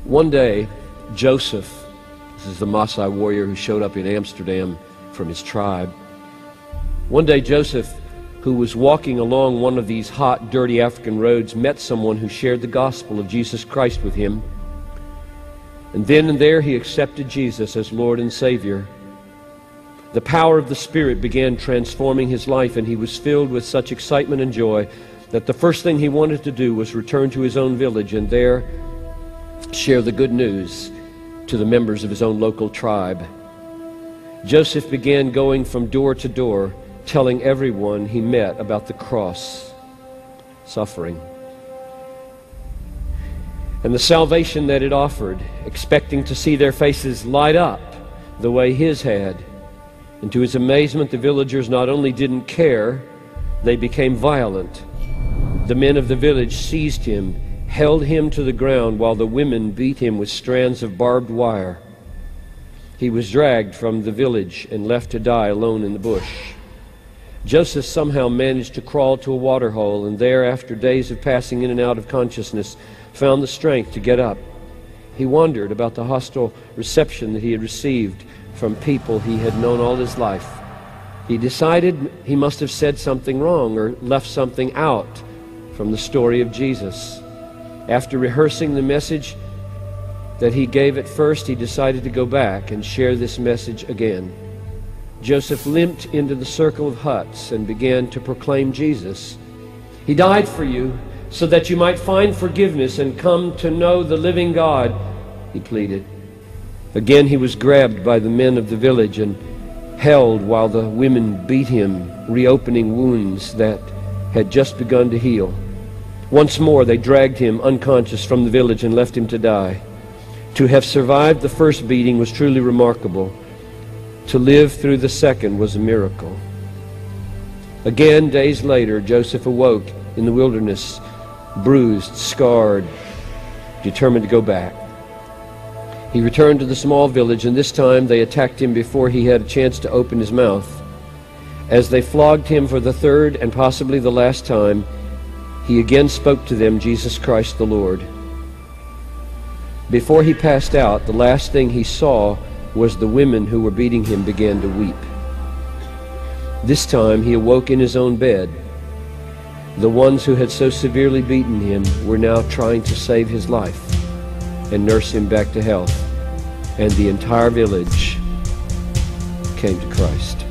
One day, Joseph, this is the Maasai warrior who showed up in Amsterdam from his tribe. One day, Joseph, who was walking along one of these hot, dirty African roads, met someone who shared the gospel of Jesus Christ with him. And then and there he accepted Jesus as Lord and Savior. The power of the Spirit began transforming his life, and he was filled with such excitement and joy that the first thing he wanted to do was return to his own village and there share the good news to the members of his own local tribe. Joseph began going from door to door, telling everyone he met about the cross, suffering, and the salvation that it offered, expecting to see their faces light up the way his had. And to his amazement, the villagers not only didn't care, they became violent. The men of the village seized him, held him to the ground, while the women beat him with strands of barbed wire. He was dragged from the village and left to die alone in the bush. Joseph somehow managed to crawl to a water hole, and there, after days of passing in and out of consciousness, found the strength to get up. He wondered about the hostile reception that he had received from people he had known all his life. He decided he must have said something wrong or left something out from the story of Jesus. After rehearsing the message that he gave at first, he decided to go back and share this message again. Joseph limped into the circle of huts and began to proclaim Jesus. He died for you so that you might find forgiveness and come to know the living God, he pleaded. Again he was grabbed by the men of the village and held while the women beat him, reopening wounds that had just begun to heal. Once more they dragged him unconscious from the village and left him to die. To have survived the first beating was truly remarkable. To live through the second was a miracle. Again, days later, Joseph awoke in the wilderness, bruised, scarred, determined to go back. He returned to the small village, and this time they attacked him before he had a chance to open his mouth. As they flogged him for the third and possibly the last time, he again spoke to them, Jesus Christ the Lord. Before he passed out, the last thing he saw was the women who were beating him began to weep. This time he awoke in his own bed. The ones who had so severely beaten him were now trying to save his life and nurse him back to health, and the entire village came to Christ.